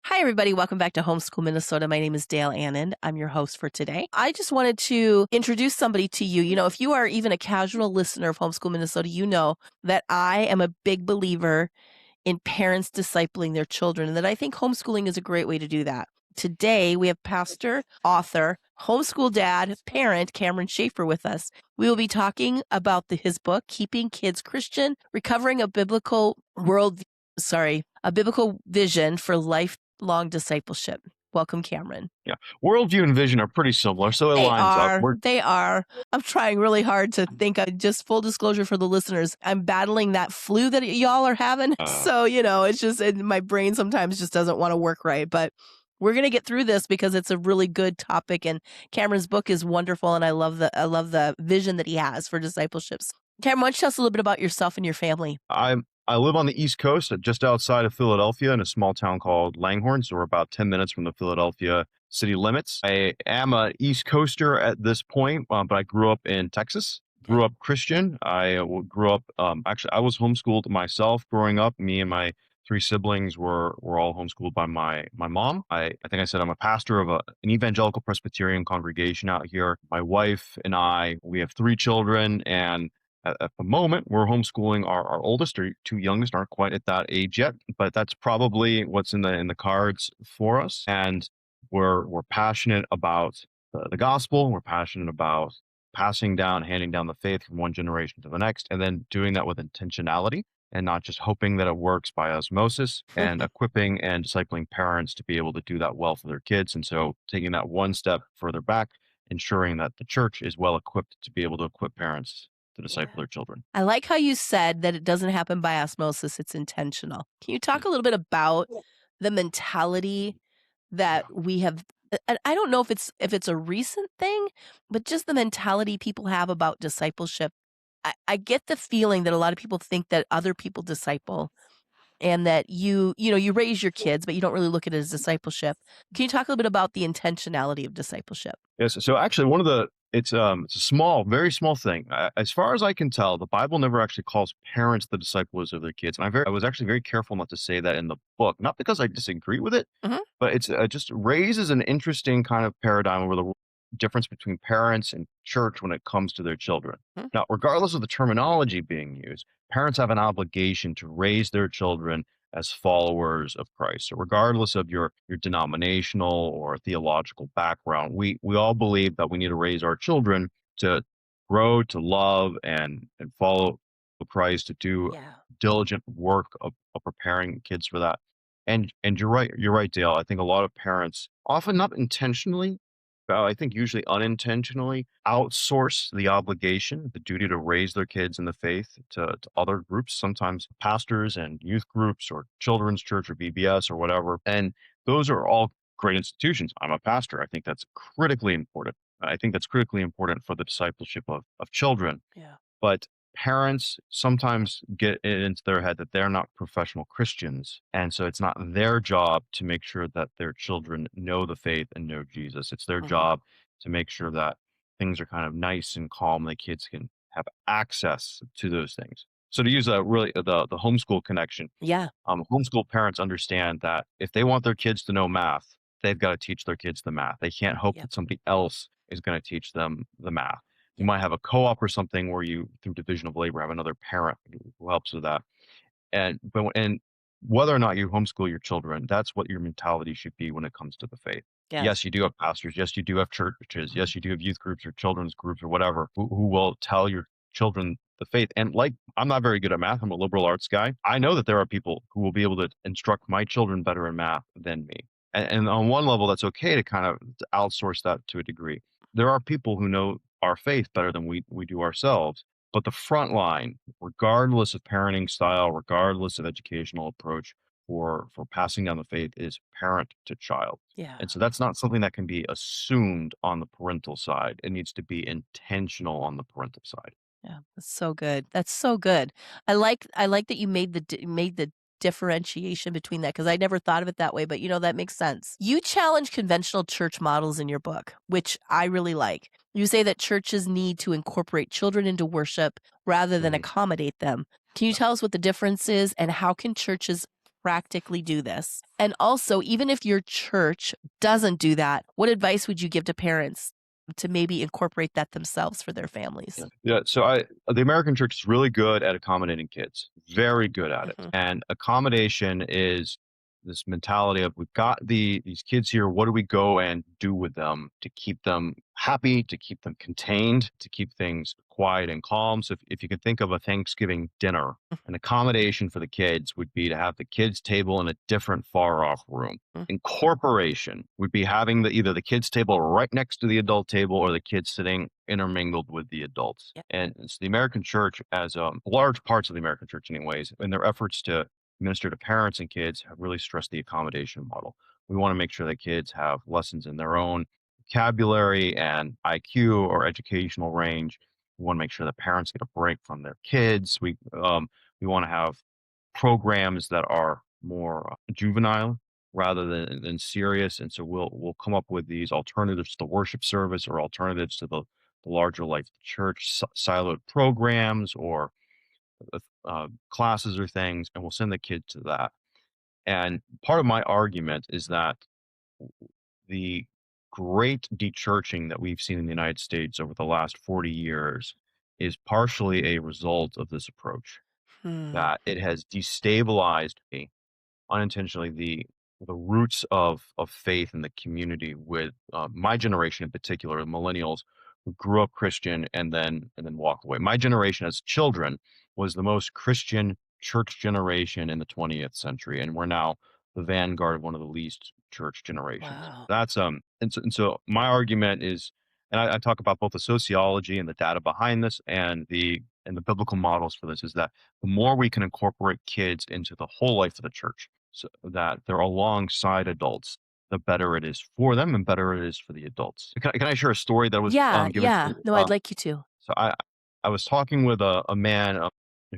Hi, everybody. Welcome back to Homeschool Minnesota. My name is Dale Annan. I'm your host for today. I just wanted to introduce somebody to you. If you are even a casual listener of Homeschool Minnesota, you know that I am a big believer in parents discipling their children, and that I think homeschooling is a great way to do that. Today, we have pastor, author, homeschool dad, parent Cameron Shaffer with us. We will be talking about his book, Keeping Kids Christian, Recovering a Biblical a biblical vision for lifelong discipleship. Welcome, Cameron. Yeah. Worldview and vision are pretty similar, so it They lines up. are. They are. I'm trying really hard to think. Just full disclosure for the listeners, I'm battling that flu that y'all are having. So, it's just my brain sometimes just doesn't want to work right. But we're going to get through this because it's a really good topic. And Cameron's book is wonderful. And I love the vision that he has for discipleships. Cameron, why don't you tell us a little bit about yourself and your family? I live on the East Coast, just outside of Philadelphia, in a small town called Langhorne. So we're about 10 minutes from the Philadelphia city limits. I am an East Coaster at this point, but I grew up in Texas. Grew up Christian. I grew up, actually, I was homeschooled myself growing up. Me and my three siblings were all homeschooled by my mom. I think I said I'm a pastor of an evangelical Presbyterian congregation out here. My wife and I, we have three children, and at the moment, we're homeschooling our oldest. Our two youngest aren't quite at that age yet, but that's probably what's in the cards for us. And we're passionate about the gospel. We're passionate about handing down the faith from one generation to the next, and then doing that with intentionality and not just hoping that it works by osmosis, and equipping and discipling parents to be able to do that well for their kids. And so taking that one step further back, ensuring that the church is well equipped to be able to equip parents to disciple their children. I like how you said that it doesn't happen by osmosis, it's intentional. Can you talk a little bit about the mentality that we have? And I don't know if it's a recent thing, but just the mentality people have about discipleship. I get the feeling that a lot of people think that other people disciple, and that you raise your kids, but you don't really look at it as discipleship. Can you talk a little bit about the intentionality of discipleship? Yes. So actually, it's a small, very small thing. As far as I can tell, the Bible never actually calls parents the disciples of their kids. And I was actually very careful not to say that in the book, not because I disagree with it, but it just raises an interesting kind of paradigm over the difference between parents and church when it comes to their children. Now, regardless of the terminology being used, parents have an obligation to raise their children as followers of Christ. So regardless of your denominational or theological background, we all believe that we need to raise our children to grow, to love, and follow Christ, to do diligent work of preparing kids for that. And you're right, Dale. I think a lot of parents, often not intentionally, but I think usually unintentionally, outsource the obligation, the duty to raise their kids in the faith to other groups, sometimes pastors and youth groups or children's church or VBS or whatever. And those are all great institutions. I'm a pastor. I think that's critically important. I think that's critically important for the discipleship of children. Yeah. But parents sometimes get it into their head that they're not professional Christians. And so it's not their job to make sure that their children know the faith and know Jesus. It's their job to make sure that things are kind of nice and calm, the kids can have access to those things. So to use the homeschool connection, homeschool parents understand that if they want their kids to know math, they've got to teach their kids the math. They can't hope that somebody else is going to teach them the math. You might have a co-op or something where you, through division of labor, have another parent who helps with that. And whether or not you homeschool your children, that's what your mentality should be when it comes to the faith. Yes, you do have pastors. Yes, you do have churches. Yes, you do have youth groups or children's groups or whatever who will tell your children the faith. And I'm not very good at math. I'm a liberal arts guy. I know that there are people who will be able to instruct my children better in math than me. And on one level, that's okay to kind of outsource that to a degree. There are people who know our faith better than we do ourselves. But the front line, regardless of parenting style, regardless of educational approach for passing down the faith, is parent to child. Yeah. And so that's not something that can be assumed on the parental side. It needs to be intentional on the parental side. Yeah, that's so good. That's so good. I like that you made the differentiation between that, because I never thought of it that way, but that makes sense. You challenge conventional church models in your book, which I really like. You say that churches need to incorporate children into worship rather than accommodate them. Can you tell us what the difference is, and how can churches practically do this? And also, even if your church doesn't do that, what advice would you give to parents to maybe incorporate that themselves for their families? Yeah. So the American church is really good at accommodating kids, very good at it. Mhm. And accommodation is this mentality of we've got these kids here. What do we go and do with them to keep them happy, to keep them contained, to keep things quiet and calm? So if you can think of a Thanksgiving dinner, an accommodation for the kids would be to have the kids' table in a different far off room. Mhm. Incorporation would be having either the kids' table right next to the adult table or the kids sitting intermingled with the adults. Yep. And it's the American church, as large parts of the American church, anyways, in their efforts to minister to parents and kids, have really stressed the accommodation model. We want to make sure that kids have lessons in their own vocabulary and IQ or educational range. We want to make sure that parents get a break from their kids. We want to have programs that are more juvenile rather than serious. And so we'll come up with these alternatives to the worship service or alternatives to the larger life of the church, siloed programs or classes or things, and we'll send the kid to that. And part of my argument is that the great dechurching that we've seen in the United States over the last 40 years is partially a result of this approach, Hmm. that it has destabilized unintentionally the roots of faith in the community with my generation in particular, the millennials who grew up Christian and then walked away. My generation as children was the most Christian church generation in the 20th century, and we're now the vanguard of one of the least church generations. Wow. That's and so my argument is, and I talk about both the sociology and the data behind this and the biblical models for this, is that the more we can incorporate kids into the whole life of the church so that they're alongside adults, the better it is for them and better it is for the adults. Can I share a story that was Yeah, given to yeah. me? No, I'd like you to. So I was talking with a man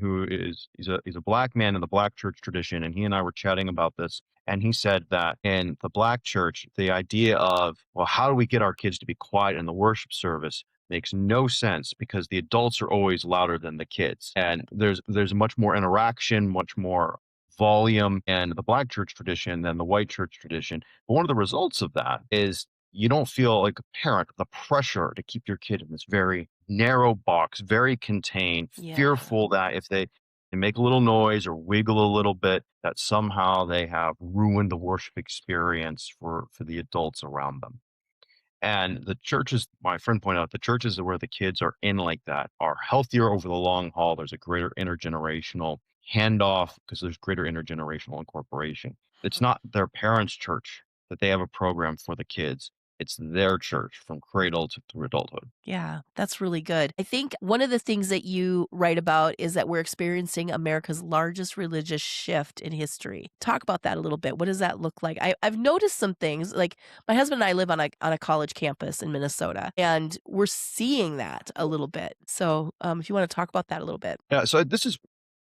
who is he's a black man in the black church tradition, and he and I were chatting about this. And he said that in the black church, the idea of, well, how do we get our kids to be quiet in the worship service makes no sense because the adults are always louder than the kids, and there's much more interaction, much more volume in the black church tradition than the white church tradition. But one of the results of that is you don't feel like a parent the pressure to keep your kid in this very narrow box, very contained, Yeah. fearful that if they make a little noise or wiggle a little bit, that somehow they have ruined the worship experience for the adults around them. And the churches, my friend pointed out, the churches where the kids are in like that are healthier over the long haul. There's a greater intergenerational handoff because there's greater intergenerational incorporation. It's not their parents' church that they have a program for the kids. It's their church from cradle to through adulthood. Yeah, that's really good. I think one of the things that you write about is that we're experiencing America's largest religious shift in history. Talk about that a little bit. What does that look like? I've noticed some things. Like my husband and I live on a college campus in Minnesota, and we're seeing that a little bit. So, if you want to talk about that a little bit, Yeah, so this is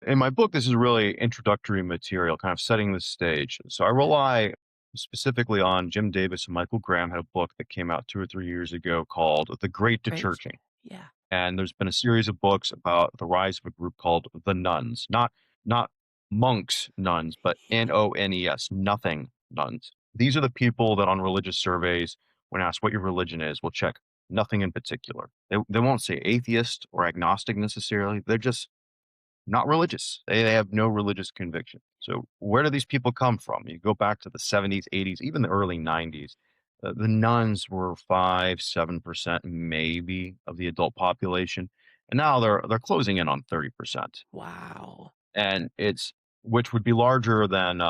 in my book, this is really introductory material, kind of setting the stage. So I rely specifically on Jim Davis and Michael Graham had a book that came out 2 or 3 years ago called The Great great. Dechurching. Yeah. And there's been a series of books about the rise of a group called the Nuns, not monks nuns, but NONES, nothing nuns. These are the people that on religious surveys, when asked what your religion is, will check nothing in particular. They won't say atheist or agnostic necessarily. They're just not religious. They have no religious conviction. So where do these people come from? You go back to the 70s, 80s, even the early 90s. The nuns were 5, 7% maybe of the adult population, and now they're closing in on 30%, Wow. and it's which would be larger than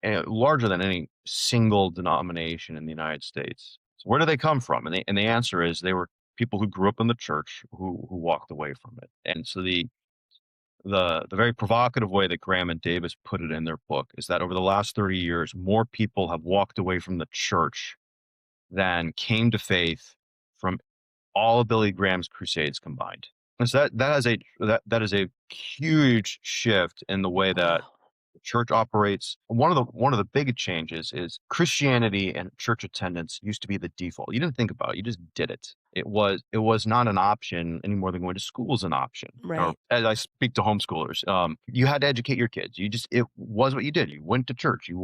any single denomination in the United States. So where do they come from? And the answer is they were people who grew up in the church who walked away from it, and so the very provocative way that Graham and Davis put it in their book is that over the last 30 years, more people have walked away from the church than came to faith from all of Billy Graham's crusades combined. And so that is a huge shift in the way that Wow. church operates. One of the big changes is Christianity and church attendance used to be the default. You didn't think about it, you just did it. It was not an option any more than going to school is an option. Or Right. as I speak to homeschoolers, you had to educate your kids. It was what you did. You went to church. You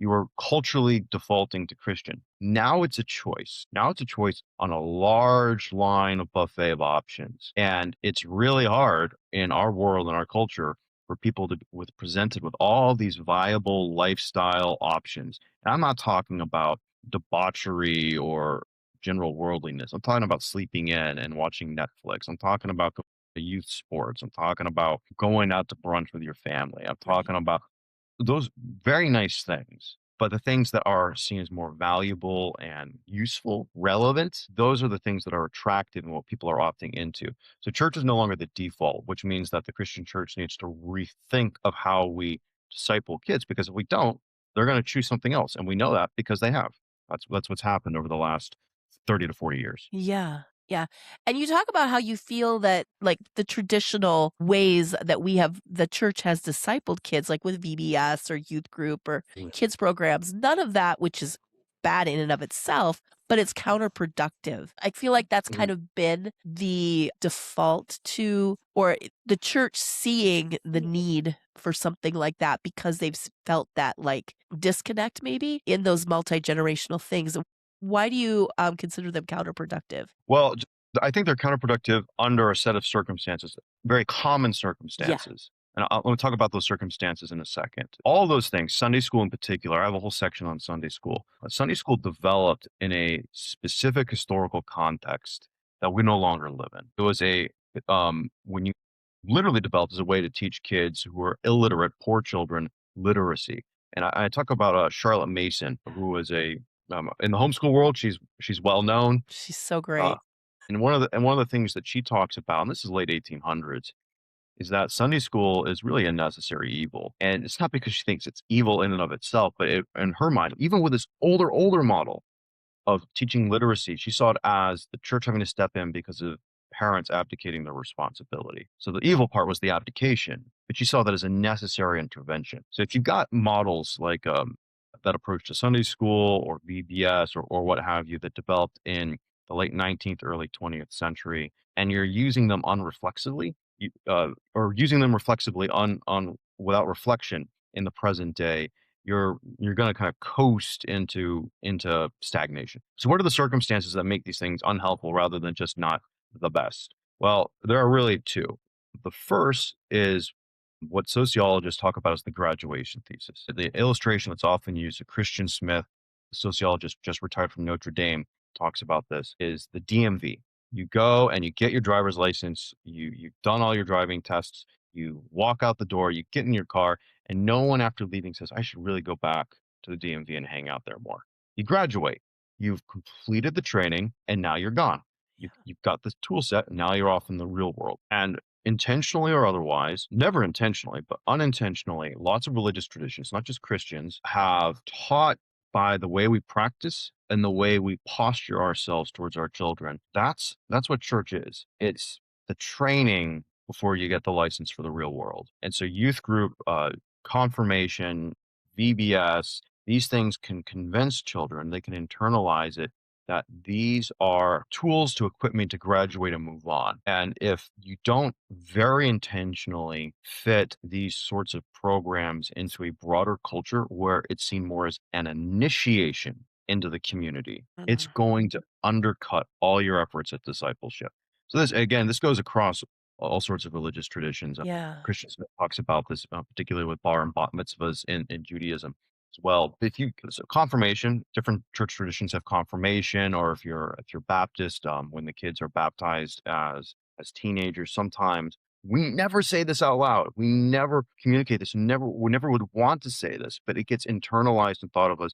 were culturally defaulting to Christian. Now it's a choice. Now it's a choice on a large line of buffet of options. And it's really hard in our world and our culture for people to with presented with all these viable lifestyle options. And I'm not talking about debauchery or general worldliness. I'm talking about sleeping in and watching Netflix. I'm talking about the youth sports. I'm talking about going out to brunch with your family. I'm Right. talking about those very nice things. But the things that are seen as more valuable and useful, relevant, those are the things that are attractive and what people are opting into. So church is no longer the default, which means that the Christian church needs to rethink of how we disciple kids, because if we don't, they're going to choose something else. And we know that because they have. That's what's happened over the last 30 to 40 years. Yeah. Yeah. And you talk about how you feel that like the traditional ways that the church has discipled kids, like with VBS or youth group or kids programs, none of that, which is bad in and of itself, but it's counterproductive. I feel like that's Mhm. kind of been the default to, the church seeing the need for something like that because they've felt that like disconnect maybe in those multi generational things. Why do you, consider them counterproductive? Well, I think they're counterproductive under a set of circumstances, very common Yeah. circumstances. And I'll let me talk about those circumstances in a second. All those things, Sunday school in particular, I have a whole section on Sunday school. Sunday school developed in a specific historical context that we no longer live in. It was when you literally developed as a way to teach kids who were illiterate, poor children, literacy. And I talk about Charlotte Mason, who was in the homeschool world, she's well known. She's so uh, great. and one of the things that she talks about, and this is late 1800s, is that Sunday school is really a necessary evil. And it's not because she thinks it's evil in and of itself, but in her mind, even with this older model of teaching literacy, she saw it as the church having to step in because of parents abdicating their responsibility. So the evil part was the abdication, but she saw that as a necessary intervention. So if you've got models like that approach to Sunday school or VBS or what have you that developed in the late 19th, early 20th century, and you're using them unreflexively, or using them reflexively on without reflection in the present day, you're going to kind of coast into stagnation. So what are the circumstances that make these things unhelpful rather than just not the best? Well, there are really two. The first is what sociologists talk about as the graduation thesis. The illustration that's often used, Christian Smith, the sociologist just retired from Notre Dame, talks about this, is the DMV. You go and you get your driver's license, you've done all your driving tests, you walk out the door, you get in your car, and no one after leaving says, I should really go back to the DMV and hang out there more. You graduate, you've completed the training, and now you're gone. You've got this tool set, and now you're off in the real world. And intentionally or otherwise, never intentionally, but unintentionally, lots of religious traditions, not just Christians, have taught by the way we practice and the way we posture ourselves towards our children. That's what church is. It's the training before you get the license for the real world. And so youth group, confirmation, VBS, these things can convince children, they can internalize it, that these are tools to equip me to graduate and move on. And if you don't very intentionally fit these sorts of programs into a broader culture where it's seen more as an initiation into the community, it's Mhm. going to undercut all your efforts at discipleship. So this goes across all sorts of religious traditions. Yeah. Christian Smith talks about this, particularly with bar and bat mitzvahs in Judaism as well. So confirmation, different church traditions have confirmation, or if you're Baptist, when the kids are baptized as teenagers, sometimes we never say this out loud. We never communicate this. We never would want to say this, but it gets internalized and thought of as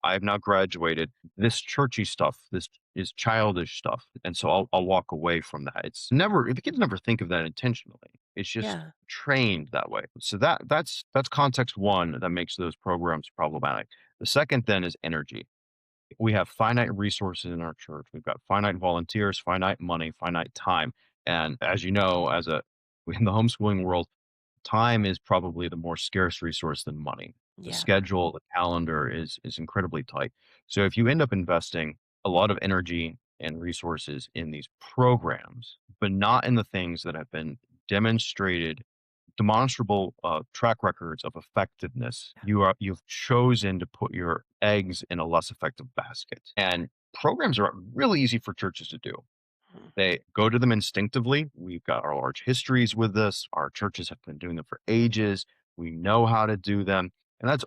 I have now graduated. This churchy stuff, this is childish stuff, and so I'll walk away from that. It's never the kids never think of that intentionally. It's just Yeah. trained that way. So that's context one that makes those programs problematic. The second then is energy. We have finite resources in our church. We've got finite volunteers, finite money, finite time, and as you know, as a in the homeschooling world, time is probably the more scarce resource than money. The Yeah. schedule, the calendar is incredibly tight. So if you end up investing a lot of energy and resources in these programs, but not in the things that have been demonstrated demonstrable track records of effectiveness, you've chosen to put your eggs in a less effective basket. And programs are really easy for churches to do. Mhm. They go to them instinctively. We've got our large histories with this. Our churches have been doing them for ages. We know how to do them. And that's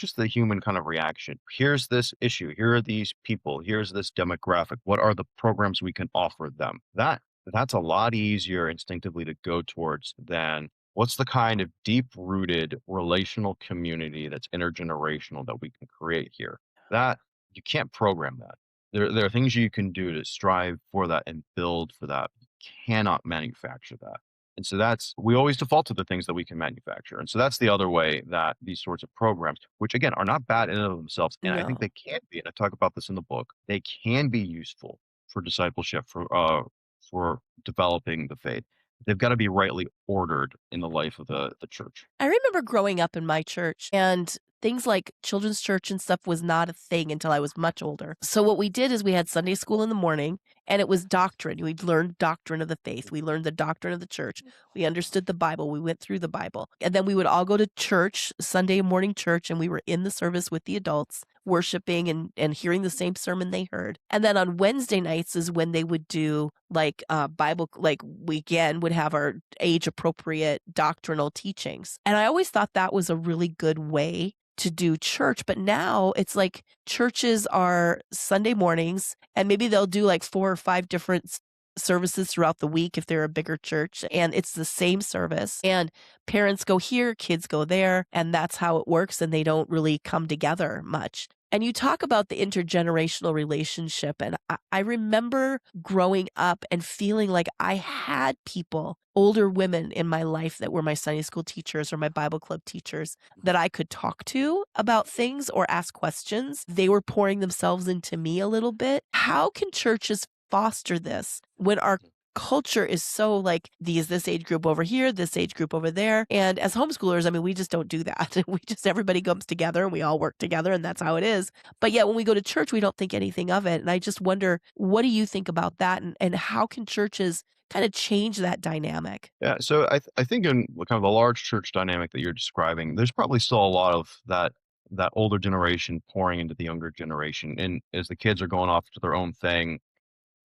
just the human kind of reaction. Here's this issue. Here are these people. Here's this demographic. What are the programs we can offer them? That's a lot easier instinctively to go towards than what's the kind of deep rooted relational community that's intergenerational that we can create here. That you can't program that. There are things you can do to strive for that and build for that. You cannot manufacture that. And so that's we always default to the things that we can manufacture. And so that's the other way that these sorts of programs, which again are not bad in and of themselves, and I think No. they can be, and I talk about this in the book, they can be useful for discipleship, for developing the faith. They've got to be rightly ordered in the life of the church. I remember growing up in my church and things like children's church and stuff was not a thing until I was much older. So what we did is we had Sunday school in the morning and it was doctrine. We learned doctrine of the faith. We learned the doctrine of the church. We understood the Bible. We went through the Bible. And then we would all go to church, Sunday morning church, and we were in the service with the adults, worshiping and hearing the same sermon they heard. And then on Wednesday nights is when they would do like Bible, like we again would have our age appropriate doctrinal teachings. And I always thought that was a really good way to do church. But now it's like churches are Sunday mornings and maybe they'll do like 4 or 5 different services throughout the week if they're a bigger church and it's the same service and parents go here, kids go there, and that's how it works and they don't really come together much. And you talk about the intergenerational relationship. And I remember growing up and feeling like I had people, older women in my life that were my Sunday school teachers or my Bible club teachers that I could talk to about things or ask questions. They were pouring themselves into me a little bit. How can churches foster this when our culture is so like these this age group over here, this age group over there. And as homeschoolers, I mean, we just don't do that. We just everybody comes together and we all work together and that's how it is. But yet when we go to church, we don't think anything of it. And I just wonder, what do you think about that? And how can churches kind of change that dynamic? Yeah, so I think in kind of the large church dynamic that you're describing, there's probably still a lot of that older generation pouring into the younger generation, and as the kids are going off to their own thing,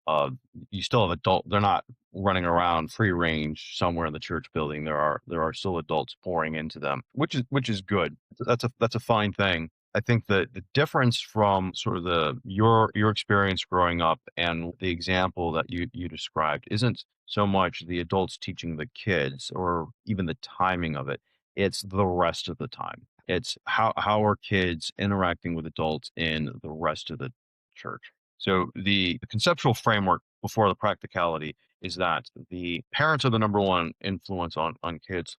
uh, you still have they're not running around free range somewhere in the church building. There are still adults pouring into them, which is good. That's a fine thing. I think that the difference from sort of your experience growing up and the example that you described isn't so much the adults teaching the kids or even the timing of it. It's the rest of the time. It's how are kids interacting with adults in the rest of the church. So the conceptual framework before the practicality is that the parents are the number one influence on kids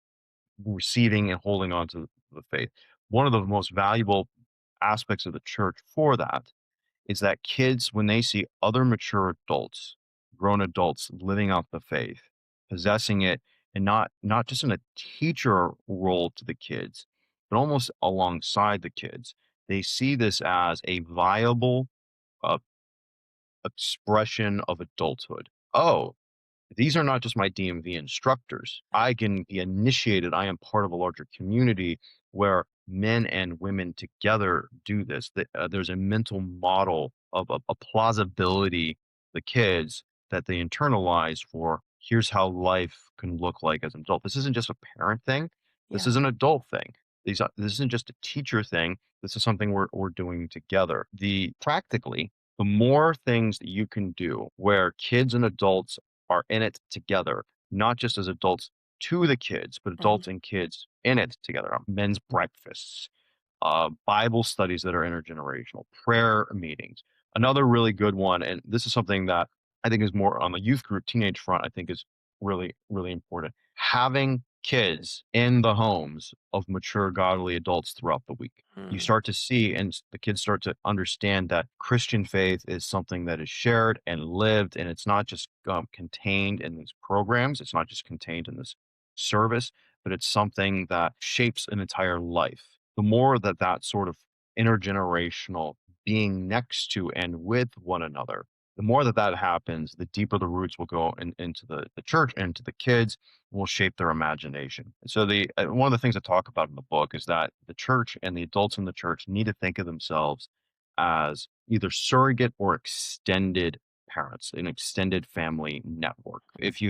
receiving and holding on to the faith. One of the most valuable aspects of the church for that is that kids, when they see other mature adults, grown adults living out the faith, possessing it, and not just in a teacher role to the kids, but almost alongside the kids, they see this as a viable uh, expression of adulthood. Oh, these are not just my DMV instructors. I can be initiated. I am part of a larger community where men and women together do this. There's a mental model of a plausibility, the kids that they internalize for here's how life can look like as an adult. This isn't just a parent thing. This Yeah. is an adult thing. This isn't just a teacher thing. This is something we're doing together. The more things that you can do where kids and adults are in it together, not just as adults to the kids, but Mhm. adults and kids in it together. Men's breakfasts, Bible studies that are intergenerational, prayer meetings. Another really good one, and this is something that I think is more on the youth group, teenage front, I think is really, really important. Having kids in the homes of mature, godly adults throughout the week. You Mm. start to see, and the kids start to understand that Christian faith is something that is shared and lived, and it's not just contained in these programs. It's not just contained in this service, but it's something that shapes an entire life. The more that that sort of intergenerational being next to and with one another, the more that that happens, the deeper the roots will go into the church and into the kids, will shape their imagination. So the one of the things I talk about in the book is that the church and the adults in the church need to think of themselves as either surrogate or extended parents, an extended family network. Mhm. If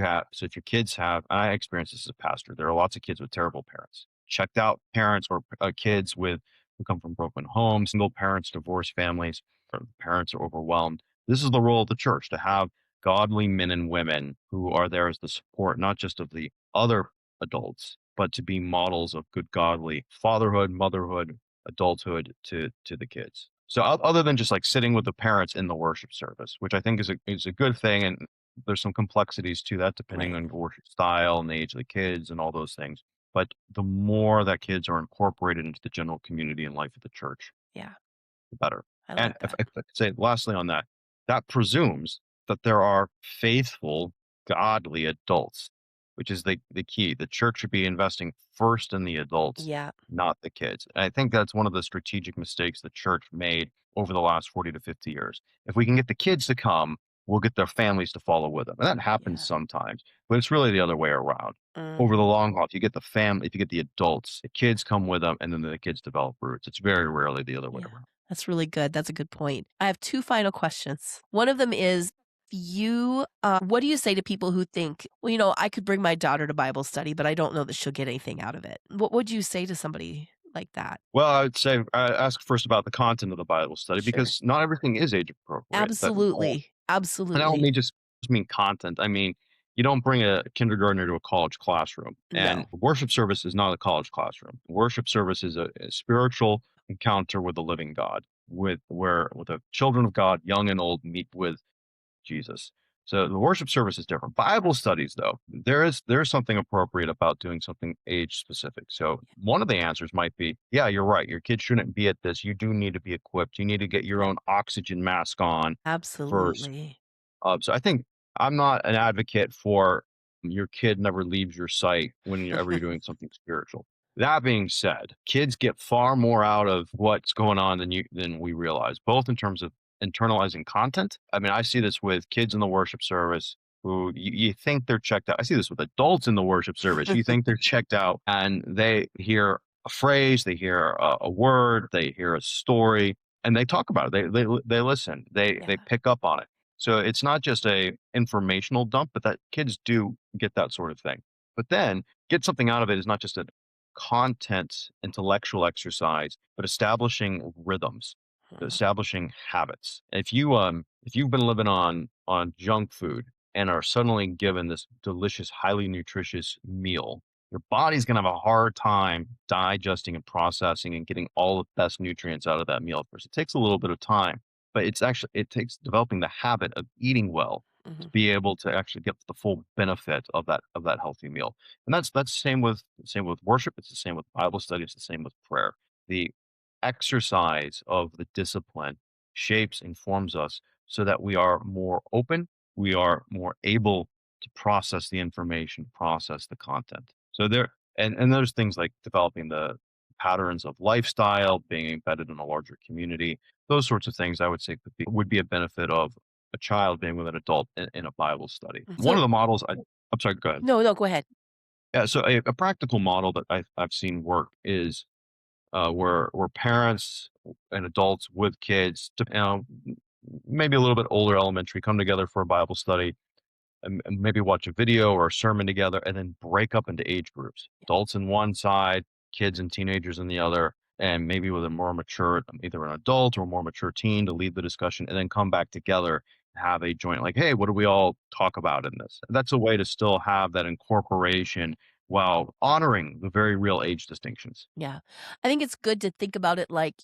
your kids have, I experience this as a pastor, there are lots of kids with terrible parents, checked out parents, or kids who come from broken homes, single parents, divorced families, or parents are overwhelmed. This is the role of the church, to have godly men and women who are there as the support, not just of the other adults, but to be models of good, godly fatherhood, motherhood, adulthood to the kids. So other than just like sitting with the parents in the worship service, which I think is a good thing, and there's some complexities to that depending Right. on worship style and the age of the kids and all those things. But the more that kids are incorporated into the general community and life of the church, Yeah. the better. I And like that. if I could say lastly on that, that presumes that there are faithful, godly adults, which is the key. The church should be investing first in the adults, Yeah. not the kids. And I think that's one of the strategic mistakes the church made over the last 40 to 50 years. If we can get the kids to come, we'll get their families to follow with them. And that happens Yeah. sometimes, but it's really the other way around. Over the Mhm. long haul, if you get the family, if you get the adults, the kids come with them, and then the kids develop roots. It's very rarely the other way Yeah. around. That's really good. That's a good point. I have 2 final questions. One of them is, what do you say to people who think, "Well, I could bring my daughter to Bible study, but I don't know that she'll get anything out of it." What would you say to somebody like that? Well, I would say ask first about the content of the Bible study, Sure. because not everything is age appropriate. Absolutely. And I don't Absolutely. mean just mean content. I mean, you don't bring a kindergartner to a college classroom, and No. worship service is not a college classroom. Worship service is a spiritual encounter with the living God, with the children of God, young and old, meet with Jesus. So the worship service is different. Bible studies, though, there's something appropriate about doing something age specific. So one of the answers might be, yeah, you're right. Your kid shouldn't be at this. You do need to be equipped. You need to get your Yeah. own oxygen mask on first. Absolutely. So I think I'm not an advocate for your kid never leaves your sight whenever you're doing something spiritual. That being said, kids get far more out of what's going on than we realize, both in terms of internalizing content. I mean, I see this with kids in the worship service who you think they're checked out. I see this with adults in the worship service. You think they're checked out, and they hear a phrase, they hear a word, they hear a story, and they talk about it. They listen. They Yeah. pick up on it. So it's not just a informational dump, but that kids do get that sort of thing. But then get something out of it is not just a content intellectual exercise, but establishing rhythms, Mhm. establishing habits. If you've been living on junk food and are suddenly given this delicious, highly nutritious meal, your body's gonna have a hard time digesting and processing and getting all the best nutrients out of that meal. First, it takes a little bit of time, but it takes developing the habit of eating well to Mhm. be able to actually get the full benefit of that healthy meal. And that's same with worship. It's the same with Bible study. It's the same with prayer. The exercise of the discipline shapes and forms us so that we are more open. We are more able to process the information, process the content. So and there's things like developing the patterns of lifestyle, being embedded in a larger community. Those sorts of things I would say would be a benefit of a child being with an adult in a Bible study. One So of the models I'm sorry, go ahead. no, no, go ahead. Yeah, so a practical model that I've seen work is where parents and adults with kids, maybe a little bit older elementary, come together for a Bible study, and maybe watch a video or a sermon together, and then break up into age groups. Adults in one side, kids and teenagers in the other, and maybe with a more mature, either an adult or more mature teen to lead the discussion, and then come back together and have a joint, like, hey, what do we all talk about in this? That's a way to still have that incorporation while honoring the very real age distinctions. Yeah. I think it's good to think about it like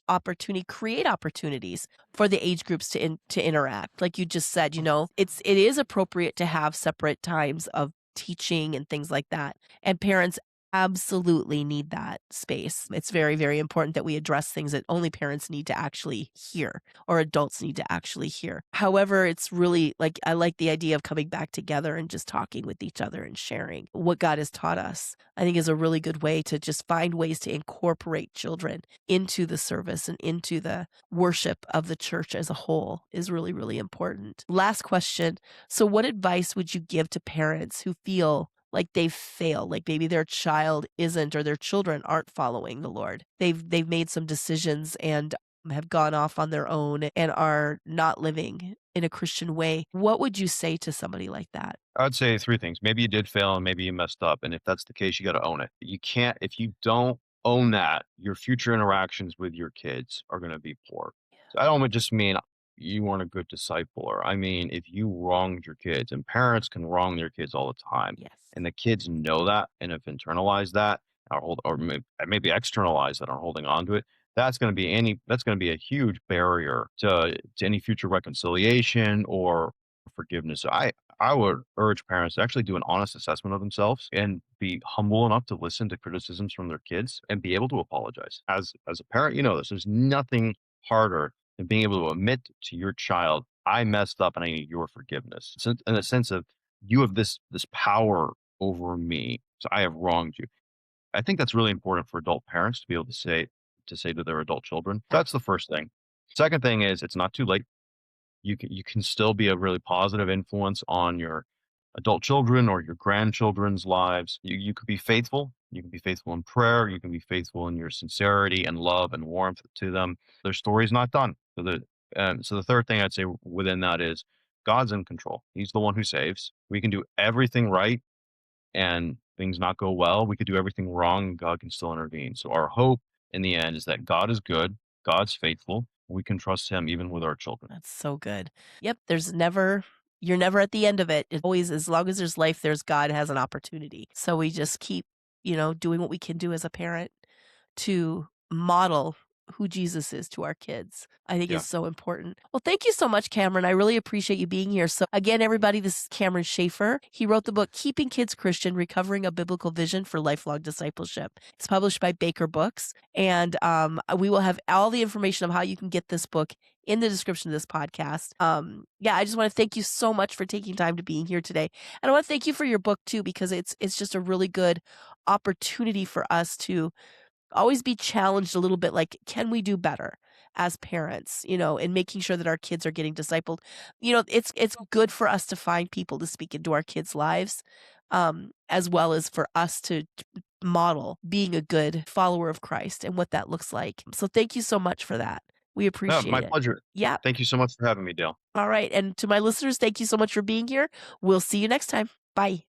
create opportunities for the age groups to interact. Like you just said, it is appropriate to have separate times of teaching and things like that. And parents absolutely need that space. It's very, very important that we address things that only parents need to actually hear or adults need to actually hear. However, it's really like I like the idea of coming back together and just talking with each other and sharing what God has taught us. I think is a really good way to just find ways to incorporate children into the service and into the worship of the church as a whole is really, really important. Last question. So, what advice would you give to parents who feel like they've failed, like maybe their child isn't or their children aren't following the Lord? They've made some decisions and have gone off on their own and are not living in a Christian way. What would you say to somebody like that? I'd say 3 things. Maybe you did fail and maybe you messed up, and if that's the case, you gotta own it. You can't if you don't own that, your future interactions with your kids are gonna be poor. So I don't just mean you weren't a good discipler. I mean, if you wronged your kids, and parents can wrong their kids all the time, Yes. and the kids know that and have internalized that or maybe externalized that are holding on to it, that's gonna be a huge barrier to any future reconciliation or forgiveness. So I would urge parents to actually do an honest assessment of themselves and be humble enough to listen to criticisms from their kids and be able to apologize. As a parent, you know this. There's nothing harder than being able to admit to your child, "I messed up and I need your forgiveness." So in the sense of you have this power over me, so I have wronged you. I think that's really important for adult parents to be able to say to their adult children. That's the first thing. Second thing is it's not too late. You can still be a really positive influence on your adult children or your grandchildren's lives. You could be faithful. You can be faithful in prayer. You can be faithful in your sincerity and love and warmth to them. Their story's not done. So the third thing I'd say within that is God's in control. He's the one who saves. We can do everything right and things not go well. We could do everything wrong and God can still intervene. So our hope in the end is that God is good, God's faithful. We can trust him even with our children. That's so good. Yep, there's never you're never at the end of it. It's always as long as there's life, there's God has an opportunity. So we just keep, doing what we can do as a parent to model who Jesus is to our kids. I think is Yeah. so important. Well, thank you so much, Cameron. I really appreciate you being here. So again, everybody, this is Cameron Shaffer. He wrote the book Keeping Kids Christian: Recovering a Biblical Vision for Lifelong Discipleship. It's published by Baker Books. And we will have all the information of how you can get this book in the description of this podcast. Yeah, I just want to thank you so much for taking time to being here today. And I want to thank you for your book too, because it's just a really good opportunity for us to always be challenged a little bit, like, can we do better as parents, in making sure that our kids are getting discipled. It's good for us to find people to speak into our kids' lives, as well as for us to model being a good follower of Christ and what that looks like. So thank you so much for that. We No, appreciate my it. pleasure. Yeah. Thank you so much for having me, Dale. All right. And to my listeners, thank you so much for being here. We'll see you next time. Bye.